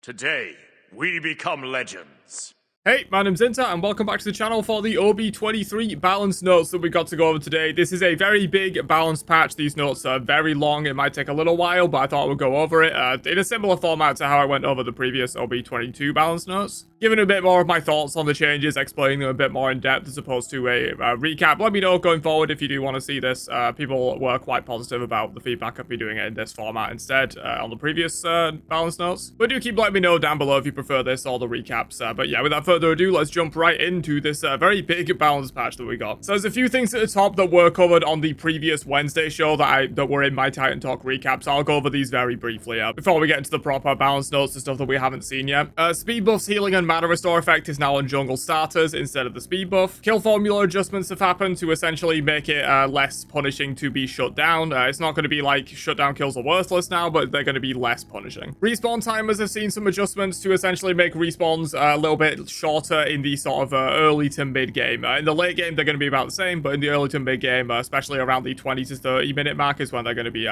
Today, we become legends. Hey, my name's Inter, and welcome back to the channel for the OB23 balance notes that we got to go over today. This is a very big balance patch. These notes are very long. It might take a little while, but I thought we'd go over it in a similar format to how I went over the previous OB22 balance notes. Giving a bit more of my thoughts on the changes, explaining them a bit more in depth as opposed to a recap. Let me know going forward if you do want to see this. People were quite positive about the feedback of me doing it in this format instead on the previous balance notes. But do keep letting me know down below if you prefer this or the recaps. But yeah, without further ado, let's jump right into this very big balance patch that we got. So there's a few things at the top that were covered on the previous Wednesday show that were in my Titan Talk recap, so I'll go over these very briefly before we get into the proper balance notes, the stuff that we haven't seen yet. Speed buffs, healing, and mana restore effect is now on jungle starters instead of the speed buff. Kill formula adjustments have happened to essentially make it less punishing to be shut down. It's not going to be like shutdown kills are worthless now, but they're going to be less punishing. Respawn timers have seen some adjustments to essentially make respawns a little bit shorter in the sort of early to mid game. In the late game, they're going to be about the same, but in the early to mid game, especially around the 20 to 30 minute mark is when they're going to be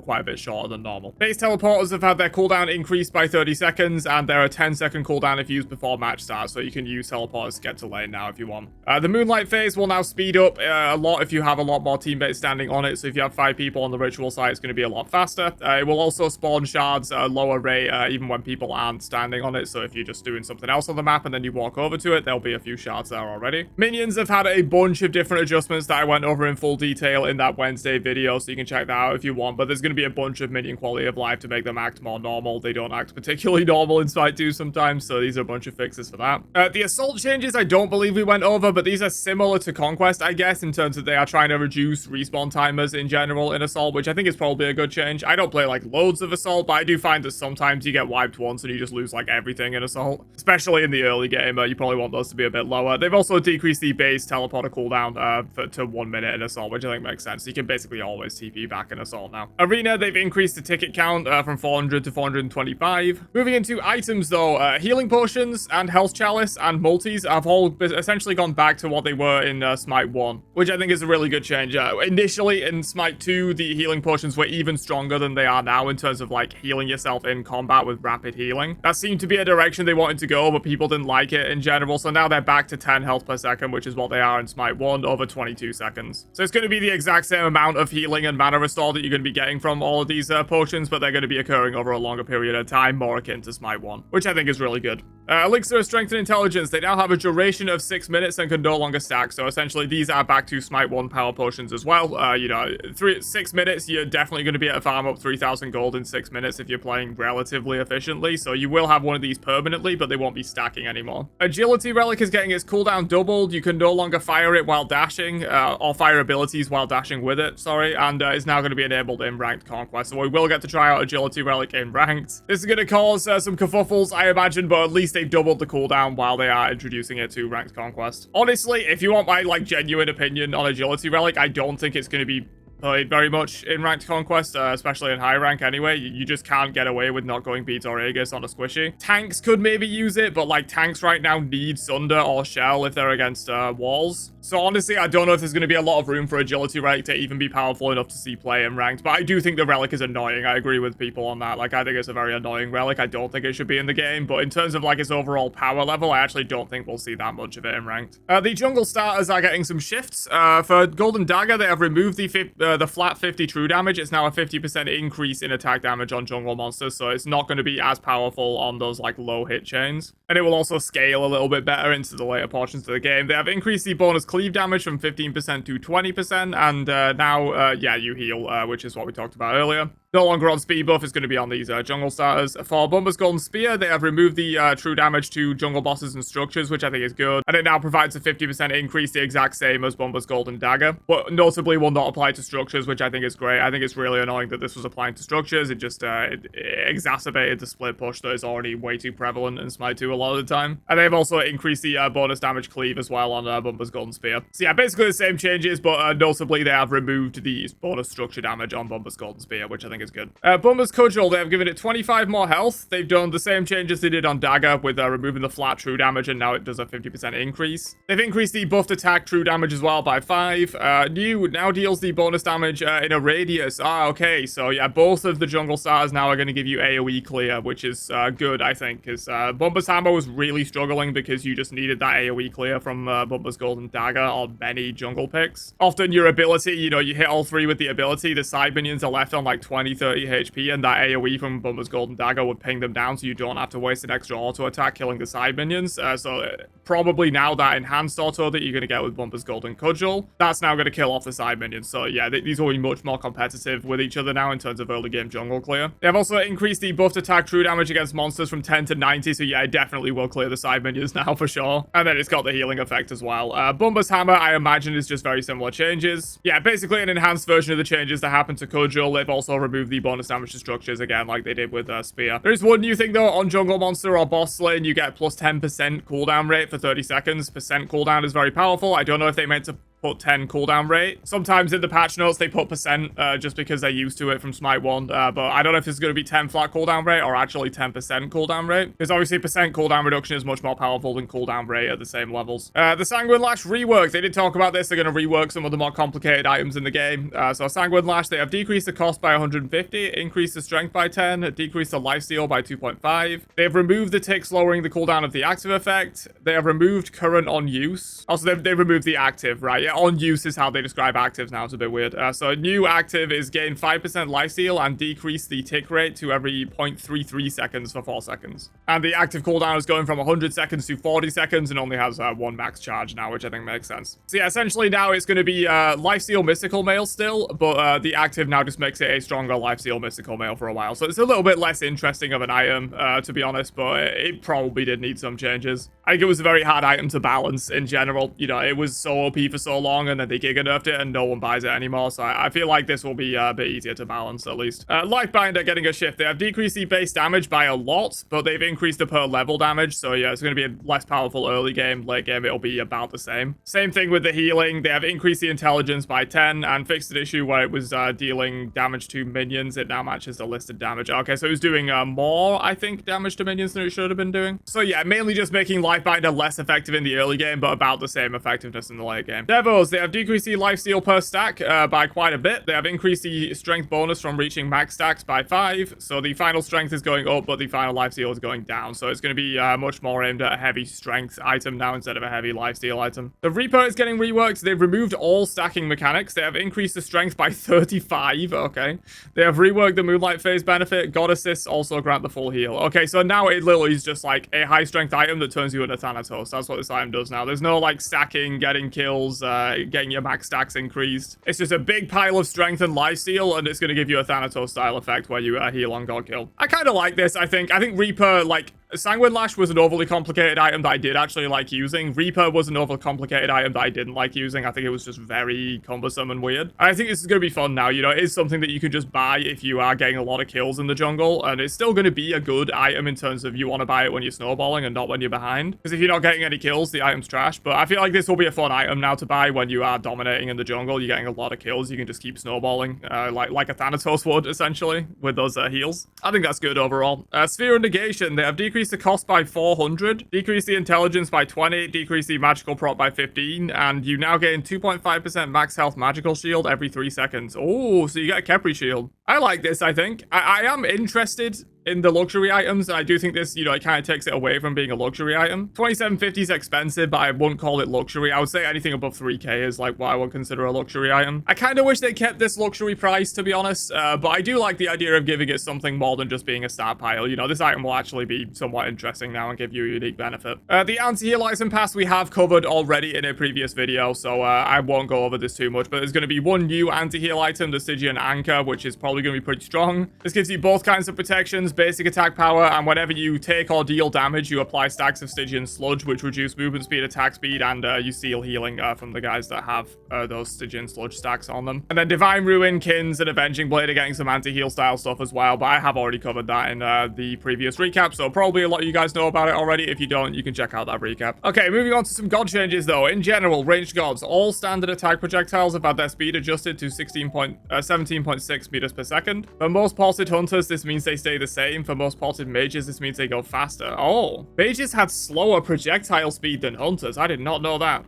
quite a bit shorter than normal. Base teleporters have had their cooldown increased by 30 seconds, and they're a 10-second cooldown if used before match starts, so you can use teleporters to get to lane now if you want. The Moonlight phase will now speed up a lot if you have a lot more teammates standing on it, so if you have 5 people on the ritual site, it's going to be a lot faster. It will also spawn shards at a lower rate even when people aren't standing on it, so if you're just doing something else on the map and then you walk over to it, there'll be a few shards there already. Minions have had a bunch of different adjustments that I went over in full detail in that Wednesday video, so you can check that out if you want, but there's going to be a bunch of minion quality of life to make them act more normal. They don't act particularly normal in Smite 2 sometimes, so these are a bunch of fixes for that. The assault changes I don't believe we went over, but these are similar to Conquest, I guess, in terms of they are trying to reduce respawn timers in general in assault, which I think is probably a good change. I don't play like loads of assault, but I do find that sometimes you get wiped once and you just lose like everything in assault, especially in the early game. You probably want those to be a bit lower. They've also decreased the base teleporter cooldown to 1 minute in assault, which I think makes sense. You can basically always TP back in assault now. Arena, they've increased the ticket count from 400 to 425. Moving into items though, healing potions and health chalice and multis have all essentially gone back to what they were in Smite 1, which I think is a really good change. Initially in Smite 2, the healing potions were even stronger than they are now in terms of like healing yourself in combat with rapid healing. That seemed to be a direction they wanted to go, but people didn't like it in general, so now they're back to 10 health per second, which is what they are in Smite 1 over 22 seconds. So it's going to be the exact same amount of healing and mana restore that you're going to be getting from all of these potions, but they're going to be occurring over a longer period of time, more akin to Smite 1, which I think is really good. Elixir of Strength and Intelligence, they now have a duration of 6 minutes and can no longer stack, so essentially these are back to Smite 1 power potions as well. You know, 6 minutes, you're definitely going to be able to farm up 3,000 gold in 6 minutes if you're playing relatively efficiently, so you will have one of these permanently, but they won't be stacking anymore. Agility Relic is getting its cooldown doubled. You can no longer fire it while dashing, or fire abilities while dashing with it, sorry, and is now going to be enabled in Ranked Conquest, so we will get to try out Agility Relic in Ranked. This is going to cause some kerfuffles, I imagine, but at least they've doubled the cooldown while they are introducing it to Ranked Conquest. Honestly, if you want my, like, genuine opinion on Agility Relic, I don't think it's going to be played very much in Ranked Conquest, especially in high rank anyway. You just can't get away with not going Beat or Aegis on a squishy. Tanks could maybe use it, but like tanks right now need Sunder or Shell if they're against walls. So honestly, I don't know if there's going to be a lot of room for Agility Relic to even be powerful enough to see play in Ranked, but I do think the Relic is annoying. I agree with people on that. Like, I think it's a very annoying Relic. I don't think it should be in the game, but in terms of like its overall power level, I actually don't think we'll see that much of it in Ranked. The jungle starters are getting some shifts. For Golden Dagger, they have removed the flat 50 true damage. It's now a 50% increase in attack damage on jungle monsters, so it's not going to be as powerful on those like low hit chains. And it will also scale a little bit better into the later portions of the game. They have increased the bonus cleave damage from 15% to 20%, and now, yeah, you heal, which is what we talked about earlier. No longer on speed buff, it's going to be on these jungle starters. For Bumba's Golden Spear, they have removed the true damage to jungle bosses and structures, which I think is good. And it now provides a 50% increase, the exact same as Bumba's Golden Dagger. But notably will not apply to structures, which I think is great. I think it's really annoying that this was applying to structures. It just it exacerbated the split push that is already way too prevalent in Smite 2 a lot of the time. And they've also increased the bonus damage cleave as well on Bumba's Golden Spear. So yeah, basically the same changes, but notably they have removed the bonus structure damage on Bumba's Golden Spear, which I think think is good. Bumba's Cudgel, they have given it 25 more health. They've done the same changes they did on Dagger with removing the flat true damage, and now it does a 50% increase. They've increased the buffed attack true damage as well by 5. New now deals the bonus damage in a radius. Okay, so yeah, both of the jungle stars now are going to give you AoE clear, which is good, I think, because Bumba's Hammer was really struggling because you just needed that AoE clear from Bumba's Golden Dagger on many jungle picks. Often your ability, you hit all 3 with the ability, the side minions are left on like 20-30 HP, and that AoE from Bumba's Golden Dagger would ping them down so you don't have to waste an extra auto attack killing the side minions. So probably now that enhanced auto that you're going to get with Bumba's Golden Cudgel, that's now going to kill off the side minions. So yeah, these will be much more competitive with each other now in terms of early game jungle clear. They have also increased the buffed attack true damage against monsters from 10 to 90, so yeah, it definitely will clear the side minions now for sure. And then it's got the healing effect as well. Bumba's Hammer, I imagine, is just very similar changes. Yeah, basically an enhanced version of the changes that happened to Cudgel. They've also removed the bonus damage to structures again, like they did with Spear. There is one new thing though, on jungle monster or boss lane, you get plus 10% cooldown rate for 30 seconds. Percent cooldown is very powerful. I don't know if they meant to put 10 cooldown rate. Sometimes in the patch notes they put percent just because they're used to it from Smite 1, but I don't know if it's going to be 10 flat cooldown rate or actually 10% cooldown rate, because obviously percent cooldown reduction is much more powerful than cooldown rate at the same levels. The Sanguine Lash rework, they did talk about this. They're going to rework some of the more complicated items in the game. So Sanguine Lash, they have decreased the cost by 150, increased the strength by 10, decreased the lifesteal by 2.5. They have removed the ticks, lowering the cooldown of the active effect. They have removed current on use. Also, they've removed the active, right? Yeah, on use is how they describe actives now. It's a bit weird. So new active is gain 5% lifesteal and decrease the tick rate to every 0.33 seconds for 4 seconds. And the active cooldown is going from 100 seconds to 40 seconds and only has 1 max charge now, which I think makes sense. So yeah, essentially now it's going to be lifesteal mystical mail still, but the active now just makes it a stronger lifesteal mystical mail for a while. So it's a little bit less interesting of an item, to be honest, but it probably did need some changes. I think it was a very hard item to balance in general. It was so OP for so long, and then they giga nerfed it and no one buys it anymore, so I feel like this will be a bit easier to balance at least. Lifebinder getting a shift. They have decreased the base damage by a lot, but they've increased the per level damage, so yeah, it's going to be a less powerful early game. Late game it'll be about the same. Same thing with the healing. They have increased the intelligence by 10 and fixed an issue where it was dealing damage to minions. It now matches the listed damage. Okay, so it was doing more, I think, damage to minions than it should have been doing. So yeah, mainly just making Lifebinder less effective in the early game, but about the same effectiveness in the late game. Devos, they have decreased the lifesteal per stack by quite a bit. They have increased the strength bonus from reaching max stacks by 5, so the final strength is going up, but the final lifesteal is going down, so it's going to be much more aimed at a heavy strength item now instead of a heavy lifesteal item. The Reaper is getting reworked. They've removed all stacking mechanics. They have increased the strength by 35, okay. They have reworked the Moonlight Phase benefit. God Assists also grant the full heal. Okay, so now it literally is just like a high strength item that turns you into Thanatos. That's what this item does now. There's no like stacking, getting kills, getting your max stacks increased. It's just a big pile of strength and lifesteal, and it's going to give you a Thanatos style effect where you heal on God Kill. I kind of like this, I think. I think Reaper, like, Sanguine Lash was an overly complicated item that I did actually like using. Reaper was an overly complicated item that I didn't like using. I think it was just very cumbersome and weird. I think this is going to be fun now. It is something that you can just buy if you are getting a lot of kills in the jungle, and it's still going to be a good item in terms of you want to buy it when you're snowballing and not when you're behind. Because if you're not getting any kills, the item's trash. But I feel like this will be a fun item now to buy when you are dominating in the jungle. You're getting a lot of kills. You can just keep snowballing like a Thanatos would, essentially, with those heals. I think that's good overall. Sphere of Negation, they have decreased the cost by 400, decreased the intelligence by 20, decreased the magical prop by 15, and you now gain 2.5% max health magical shield every 3 seconds. Oh, so you get a Kepri shield. I like this, I think. I am interested in the luxury items, and I do think this, it kind of takes it away from being a luxury item. 2750 is expensive, but I wouldn't call it luxury. I would say anything above 3k is like what I would consider a luxury item. I kind of wish they kept this luxury price, to be honest, but I do like the idea of giving it something more than just being a stat pile. This item will actually be somewhat interesting now and give you a unique benefit. The anti-heal item pass we have covered already in a previous video, so I won't go over this too much, but there's going to be one new anti-heal item, the Stygian Anchor, which is probably going to be pretty strong. This gives you both kinds of protections, gains basic attack power, and whenever you take or deal damage, you apply stacks of Stygian Sludge, which reduce movement speed, attack speed, and you steal healing from the guys that have those Stygian Sludge stacks on them. And then Divine Ruin, Kins, and Avenging Blade are getting some anti-heal style stuff as well, but I have already covered that in the previous recap, so probably a lot of you guys know about it already. If you don't, you can check out that recap. Okay, moving on to some god changes though. In general, ranged gods, all standard attack projectiles have had their speed adjusted to 17.6 meters per second. For most potted hunters, this means they stay the same. For most potted mages, this means they go faster. Oh, mages had slower projectile speed than hunters. I did not know that.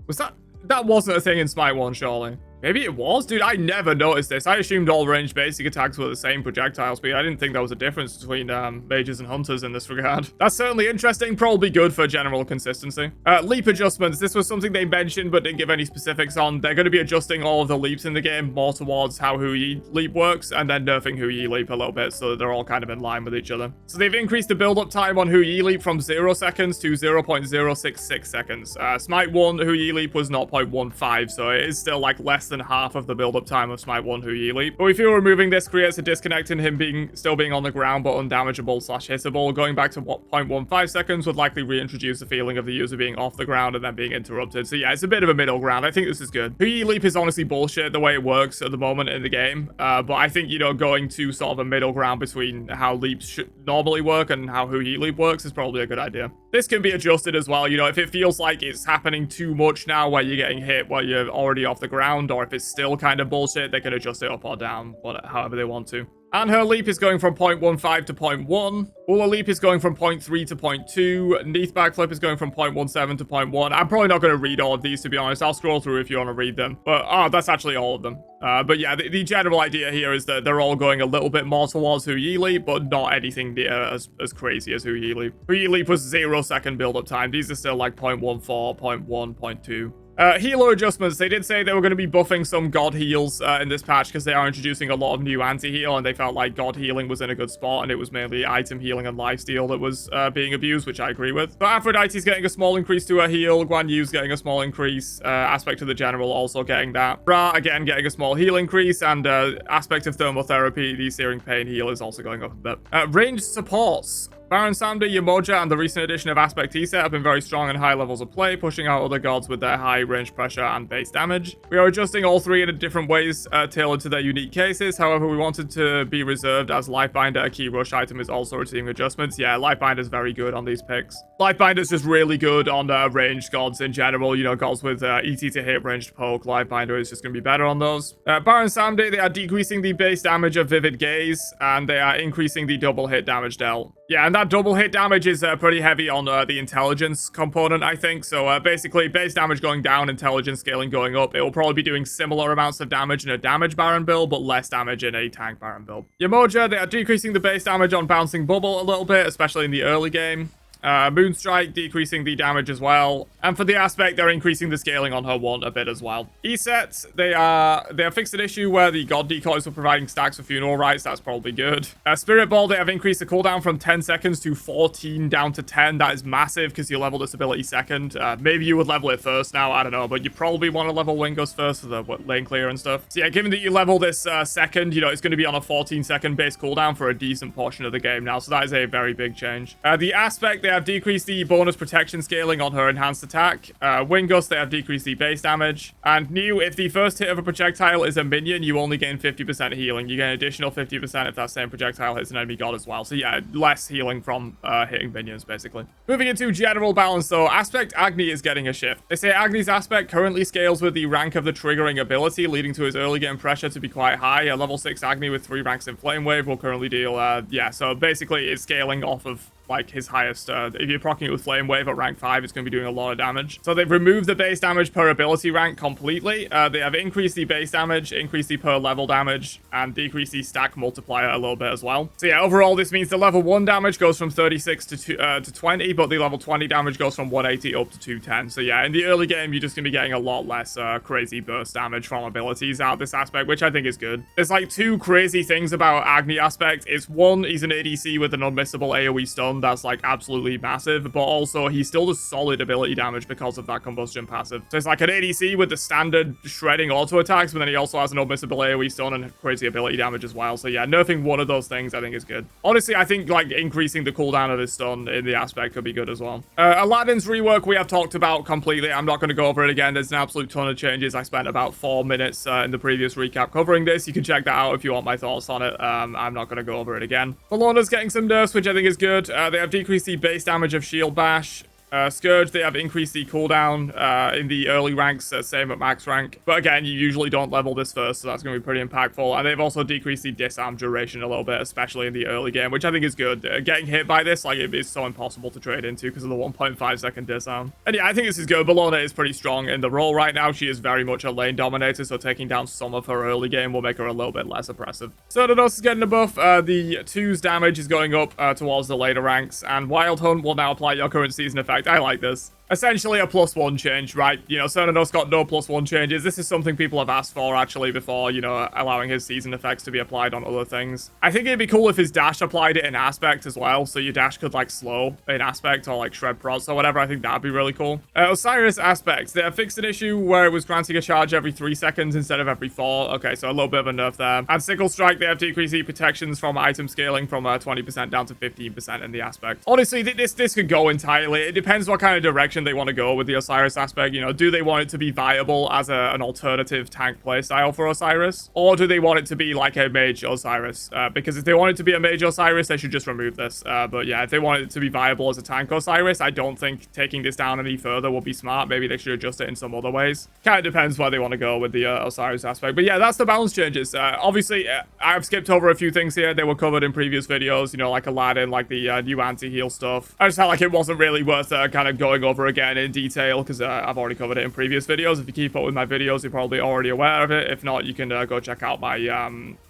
That wasn't a thing in Smite 1, surely? Maybe it was? Dude, I never noticed this. I assumed all ranged basic attacks were the same projectile speed. I didn't think there was a difference between mages and hunters in this regard. That's certainly interesting. Probably good for general consistency. Leap adjustments. This was something they mentioned but didn't give any specifics on. They're going to be adjusting all of the leaps in the game more towards how Hu Yi leap works, and then nerfing Hu Yi leap a little bit so that they're all kind of in line with each other. So they've increased the build-up time on Hu Yi leap from 0 seconds to 0.066 seconds. Smite 1 Hu Yi leap was 0.15, so it is still like less than half of the build-up time of Smite 1 Hu Yi leap. But we feel removing this creates a disconnect in him still being on the ground but undamageable / hittable. Going back to 0.15 seconds would likely reintroduce the feeling of the user being off the ground and then being interrupted. So yeah, it's a bit of a middle ground. I think this is good. Hu Yi leap is honestly bullshit the way it works at the moment in the game. But I think, you know, going to sort of a middle ground between how leaps should normally work and how Hu Yi leap works is probably a good idea. This can be adjusted as well, you know, if it feels like it's happening too much now where you're getting hit while you're already off the ground, or if it's still kind of bullshit, they can adjust it up or down, however they want to. And her leap is going from 0.15 to 0.1. Ula leap is going from 0.3 to 0.2. Neath backflip is going from 0.17 to 0.1. I'm probably not going to read all of these, to be honest. I'll scroll through if you want to read them. But, that's actually all of them. But yeah, the general idea here is that they're all going a little bit more towards Hu Yi leap, but not anything near as crazy as Hu Yi leap. Hu Yi leap was 0 second build-up time. These are still like 0.14, 0.1, 0.2. Healer adjustments. They did say they were going to be buffing some god heals in this patch because they are introducing a lot of new anti-heal, and they felt like god healing was in a good spot, and it was mainly item healing and lifesteal that was being abused, which I agree with. But Aphrodite's getting a small increase to her heal, Guan Yu's getting a small increase, Aspect of the General also getting that. Ra, again, getting a small heal increase, and Aspect of Thermotherapy, the Searing Pain heal is also going up a bit. Ranged supports. Baron Samdi, Yamoja, and the recent addition of Aspect Isa have been very strong in high levels of play, pushing out other gods with their high range pressure and base damage. We are adjusting all three in different ways, tailored to their unique cases. However, we wanted to be reserved as Lifebinder, a key rush item, is also receiving adjustments. Yeah, Lifebinder is very good on these picks. Lifebinder is just really good on ranged gods in general. You know, gods with ET to hit, ranged poke. Lifebinder is just going to be better on those. Baron Samdi, they are decreasing the base damage of Vivid Gaze, and they are increasing the double hit damage dealt. Yeah, and that double hit damage is pretty heavy on the intelligence component, I think. So basically, base damage going down, intelligence scaling going up. It will probably be doing similar amounts of damage in a damage Baron build, but less damage in a tank Baron build. Yamoja, they are decreasing the base damage on Bouncing Bubble a little bit, especially in the early game. Moonstrike decreasing the damage as well, and for the Aspect they're increasing the scaling on her one a bit as well. E-sets, they have fixed an issue where the god decoys were providing stacks for funeral rites. That's probably good. Spirit Ball, they have increased the cooldown from 10 seconds to 14 down to 10. That is massive because you level this ability second. Maybe you would level it first now, I don't know, but you probably want to level Wingos first for the lane clear and stuff. So yeah, given that you level this second, you know, it's going to be on a 14-second base cooldown for a decent portion of the game now, so that is a very big change. The Aspect, they have decreased the bonus protection scaling on her enhanced attack. Wingust, they have decreased the base damage. And new, if the first hit of a projectile is a minion, you only gain 50% healing. You get an additional 50% if that same projectile hits an enemy god as well. So yeah, less healing from hitting minions, basically. Moving into general balance, though, Aspect Agni is getting a shift. They say Agni's Aspect currently scales with the rank of the triggering ability, leading to his early game pressure to be quite high. A level 6 Agni with 3 ranks in Flame Wave will currently deal, yeah, so basically it's scaling off of like his highest, if you're proccing it with Flame Wave at rank 5, it's going to be doing a lot of damage. So they've removed the base damage per ability rank completely. They have increased the base damage, increased the per level damage, and decreased the stack multiplier a little bit as well. So yeah, overall this means the level 1 damage goes from 36 to 20, but the level 20 damage goes from 180 up to 210. So yeah, in the early game, you're just going to be getting a lot less crazy burst damage from abilities out of this Aspect, which I think is good. There's like 2 crazy things about Agni Aspect. It's one, he's an ADC with an unmissable AoE stun that's like absolutely massive, but also he still does solid ability damage because of that combustion passive. So it's like an ADC with the standard shredding auto attacks, but then he also has an unmissable AoE stun and crazy ability damage as well. So yeah, nerfing one of those things I think is good. Honestly, I think like increasing the cooldown of his stun in the aspect could be good as well. Aladdin's rework we have talked about completely. I'm not going to go over it again. There's an absolute ton of changes. I spent about 4 minutes in the previous recap covering this. You can check that out if you want my thoughts on it. I'm not going to go over it again. Bellona's getting some nerfs, which I think is good. They have decreased the base damage of shield bash. Scourge, they have increased the cooldown in the early ranks, same at max rank. But again, you usually don't level this first, so that's going to be pretty impactful. And they've also decreased the disarm duration a little bit, especially in the early game, which I think is good. Getting hit by this, like, it is so impossible to trade into because of the 1.5 second disarm. And yeah, I think this is good. Bellona is pretty strong in the role right now. She is very much a lane dominator, so taking down some of her early game will make her a little bit less oppressive. Cernados is getting a buff. The 2's damage is going up towards the later ranks, and Wild Hunt will now apply your current season effect. I like this. Essentially a +1 change, right? You know, Cernados got no +1 changes. This is something people have asked for, actually, before, you know, allowing his season effects to be applied on other things. I think it'd be cool if his dash applied it in aspect as well, so your dash could, like, slow in aspect or, like, shred procs or whatever. I think that'd be really cool. Osiris aspects. They have fixed an issue where it was granting a charge every 3 seconds instead of every 4. Okay, so a little bit of a nerf there. And Sickle Strike, they have decreased the protections from item scaling from 20% down to 15% in the aspect. Honestly, this could go entirely. It depends what kind of direction they want to go with the Osiris aspect. You know, do they want it to be viable as an alternative tank playstyle for Osiris, or do they want it to be like a mage Osiris? Because if they want it to be a mage Osiris, they should just remove this. But yeah, if they want it to be viable as a tank Osiris, I don't think taking this down any further will be smart. Maybe they should adjust it in some other ways. Kind of depends where they want to go with the Osiris aspect. But yeah, that's the balance changes. Obviously, I've skipped over a few things here. They were covered in previous videos, you know, like Aladdin, like the new anti-heal stuff. I just felt like it wasn't really worth kind of going over again in detail because I've already covered it in previous videos. If you keep up with my videos, you're probably already aware of it. If not, you can go check out my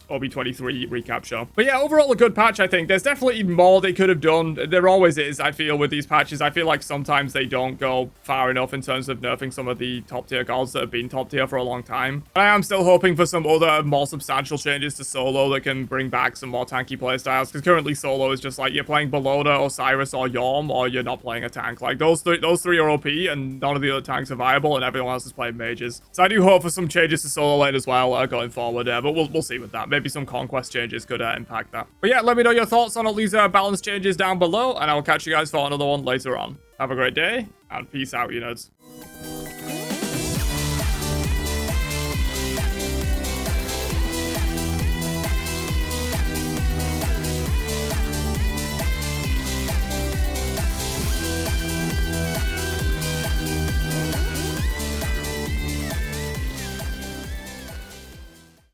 OB23 recap show. But yeah, overall a good patch, I think. There's definitely more they could have done. There always is, I feel, with these patches. I feel like sometimes they don't go far enough in terms of nerfing some of the top tier gods that have been top tier for a long time. But I am still hoping for some other more substantial changes to solo that can bring back some more tanky playstyles, because currently solo is just like you're playing Bellona, Osiris, or Yorm, or you're not playing a tank. Like those three are OP, and none of the other tanks are viable, and everyone else is playing mages. So I do hope for some changes to solo lane as well going forward, but we'll see with that. Maybe some conquest changes could impact that. But yeah, let me know your thoughts on all these balance changes down below, and I will catch you guys for another one later on. Have a great day, and peace out, you nerds.